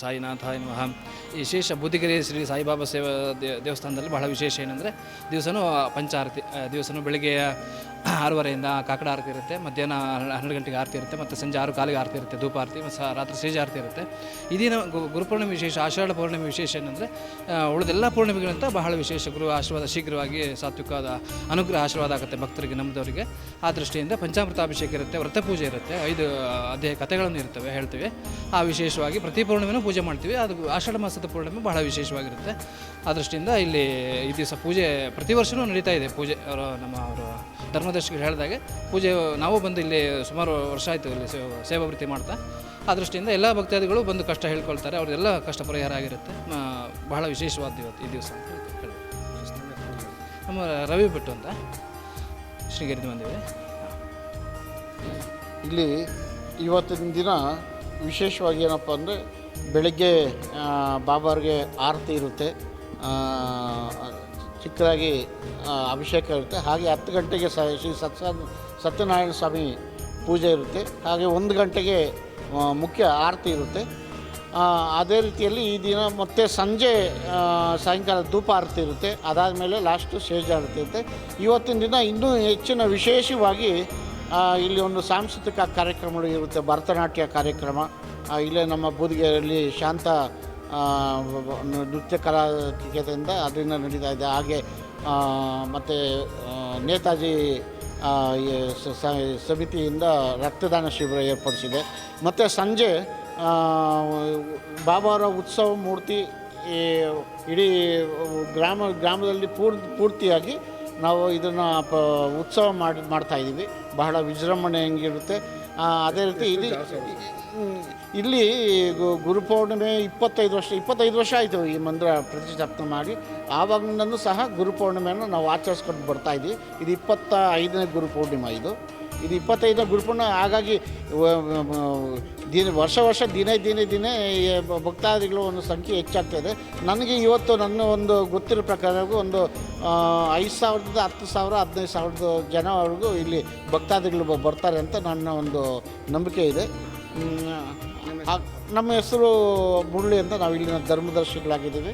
ಸಾಯಿನಾಥಾಯ ನಮಃ. ವಿಶೇಷ ಬೂದಿಗೆರೆ ಶ್ರೀ ಸಾಯಿಬಾಬಾ ಸೇವಾ ದೇವಸ್ಥಾನದಲ್ಲಿ ಬಹಳ ವಿಶೇಷ ಏನಂದರೆ ದಿವಸನೂ ಪಂಚಾರತಿ, ದಿವಸನೂ ಬೆಳಗ್ಗೆ 6:30ಯಿಂದ ಕಾಕಡ ಆರತಿ ಇರುತ್ತೆ, ಮಧ್ಯಾಹ್ನ 12 ಗಂಟೆಗೆ ಆರತಿ ಇರುತ್ತೆ, ಮತ್ತು ಸಂಜೆ 6:15 ಆರತಿ ಇರುತ್ತೆ, ಧೂಪ ಆರತಿ, ಮತ್ತು ರಾತ್ರಿ ಸೇಜ ಆರತಿ ಇರುತ್ತೆ. ಇದಿನ ಗುರುಪೂರ್ಣಿಮೆ ವಿಶೇಷ. ಆಷಾಢ ಪೌರ್ಣಿಮೆ ವಿಶೇಷ ಏನಂದರೆ ಉಳಿದೆಲ್ಲ ಪೂರ್ಣಿಮೆಗಳಿಂತ ಬಹಳ ವಿಶೇಷ. ಗುರು ಆಶೀರ್ವಾದ ಶೀಘ್ರವಾಗಿ ಸಾತ್ವಿಕವಾದ ಅನುಗ್ರಹ ಆಶೀರ್ವಾದ ಆಗುತ್ತೆ ಭಕ್ತರಿಗೆ, ನಂಬಿದವರಿಗೆ. ಆ ದೃಷ್ಟಿಯಿಂದ ಪಂಚಾಮೃತಾಭಿಷೇಕ ಇರುತ್ತೆ, ವ್ರತ ಪೂಜೆ ಇರುತ್ತೆ, 5 ಅಧ್ಯಾಯ ಕಥೆಗಳನ್ನು ಇರ್ತವೆ, ಹೇಳ್ತೀವಿ. ಆ ವಿಶೇಷವಾಗಿ ಪ್ರತಿ ಪೂರ್ಣಿಮೆನೂ ಪೂಜೆ ಮಾಡ್ತೀವಿ. ಅದು ಆಷಾಢ ಮಾಸದ ಪೂರ್ಣಿಮೆ ಬಹಳ ವಿಶೇಷವಾಗಿರುತ್ತೆ. ಆ ದೃಷ್ಟಿಯಿಂದ ಇಲ್ಲಿ ಈ ದಿವಸ ಪೂಜೆ ಪ್ರತಿ ವರ್ಷವೂ ನಡೀತಾ ಇದೆ. ಪೂಜೆ ಅವರು ಧರ್ಮದರ್ಶಿಗಳು ಹೇಳಿದಾಗೆ ಪೂಜೆ ನಾವು ಬಂದು ಇಲ್ಲಿ ಸುಮಾರು ವರ್ಷ ಆಯಿತು ಇಲ್ಲಿ ಸೇವಾ ವೃತ್ತಿ ಮಾಡ್ತಾ. ಆ ದೃಷ್ಟಿಯಿಂದ ಎಲ್ಲ ಭಕ್ತಾದಿಗಳು ಬಂದು ಕಷ್ಟ ಹೇಳ್ಕೊಳ್ತಾರೆ, ಅವ್ರದ್ದೆಲ್ಲ ಕಷ್ಟ ಪರಿಹಾರ ಆಗಿರುತ್ತೆ. ಬಹಳ ವಿಶೇಷವಾದ ಈ ದಿವಸ ಅಂತ ಹೇಳಿ. ನಮ್ಮ ರವಿ ಭಟ್ಟು ಅಂತ ಶೃಂಗೇರಿಯಿಂದ ಬಂದಿದೆ. ಇಲ್ಲಿ ಇವತ್ತಿನ ದಿನ ವಿಶೇಷವಾಗಿ ಏನಪ್ಪ ಅಂದರೆ ಬೆಳಗ್ಗೆ ಬಾಬಾರಿಗೆ ಆರತಿ ಇರುತ್ತೆ, ಚಿಕ್ಕದಾಗಿ ಅಭಿಷೇಕ ಇರುತ್ತೆ. ಹಾಗೆ 10 ಗಂಟೆಗೆ ಶ್ರೀ ಸತ್ಯನಾರಾಯಣ ಸ್ವಾಮಿ ಪೂಜೆ ಇರುತ್ತೆ. ಹಾಗೆ 1 ಗಂಟೆಗೆ ಮುಖ್ಯ ಆರತಿ ಇರುತ್ತೆ. ಅದೇ ರೀತಿಯಲ್ಲಿ ಈ ದಿನ ಮತ್ತೆ ಸಂಜೆ ಸಾಯಂಕಾಲ ಧೂಪ ಆರತಿ ಇರುತ್ತೆ. ಅದಾದಮೇಲೆ ಲಾಸ್ಟು ಶೇಷ ಆರತಿ ಇರುತ್ತೆ. ಇವತ್ತಿನ ದಿನ ಇನ್ನೂ ಹೆಚ್ಚಿನ ವಿಶೇಷವಾಗಿ ಇಲ್ಲಿ ಒಂದು ಸಾಂಸ್ಕೃತಿಕ ಕಾರ್ಯಕ್ರಮಗಳು ಇರುತ್ತೆ, ಭರತನಾಟ್ಯ ಕಾರ್ಯಕ್ರಮ. ಇಲ್ಲೇ ನಮ್ಮ ಬೂದಿಗೆರೆಯಲ್ಲಿ ಶಾಂತ ನೃತ್ಯ ಕಲಾಕೇಂದ್ರದಿಂದ ಅದರಿಂದ ನಡೀತಾ ಇದೆ. ಹಾಗೆ ಮತ್ತು ನೇತಾಜಿ ಸಮಿತಿಯಿಂದ ರಕ್ತದಾನ ಶಿಬಿರ ಏರ್ಪಡಿಸಿದೆ. ಮತ್ತು ಸಂಜೆ ಬಾಬಾವರ ಉತ್ಸವ ಮೂರ್ತಿ ಇಡೀ ಗ್ರಾಮದಲ್ಲಿ ಪೂರ್ತಿಯಾಗಿ ನಾವು ಇದನ್ನು ಉತ್ಸವ ಮಾಡ್ತಾಯಿದ್ದೀವಿ. ಬಹಳ ವಿಜೃಂಭಣೆ ಹೆಂಗಿರುತ್ತೆ. ಅದೇ ರೀತಿ ಇಲ್ಲಿ ಗುರುಪೌರ್ಣಿಮೆ 25 ವರ್ಷ ಆಯಿತು ಈ ಮಂದಿರ ಪ್ರತಿಷ್ಠಾಪನೆ ಮಾಡಿ. ಆವಾಗಿನೂ ಸಹ ಗುರುಪೌರ್ಣಿಮೆಯನ್ನು ನಾವು ಆಚರಿಸ್ಕೊಂಡು ಬರ್ತಾಯಿದ್ವಿ. ಇದು 25ನೇ ಗುರುಪೌರ್ಣಿಮೆ. ಇದು 25ನೇ ಗುರುಪೌರ್ಣಿಮೆ. ಹಾಗಾಗಿ ವರ್ಷ ದಿನೇ ಭಕ್ತಾದಿಗಳು ಒಂದು ಸಂಖ್ಯೆ ಹೆಚ್ಚಾಗ್ತಾಯಿದೆ. ನನಗೆ ಇವತ್ತು ನನ್ನ ಒಂದು ಗೊತ್ತಿರೋ ಪ್ರಕಾರ ಒಂದು 5,000 10,000 15,000 ಜನವರೆಗೂ ಇಲ್ಲಿ ಭಕ್ತಾದಿಗಳು ಬರ್ತಾರೆ ಅಂತ ನನ್ನ ಒಂದು ನಂಬಿಕೆ ಇದೆ. ನಮ್ಮ ಹೆಸರು ಮುರಳಿ ಅಂತ, ನಾವು ಇಲ್ಲಿನ ಧರ್ಮದರ್ಶಿಗಳಾಗಿದ್ದೀವಿ.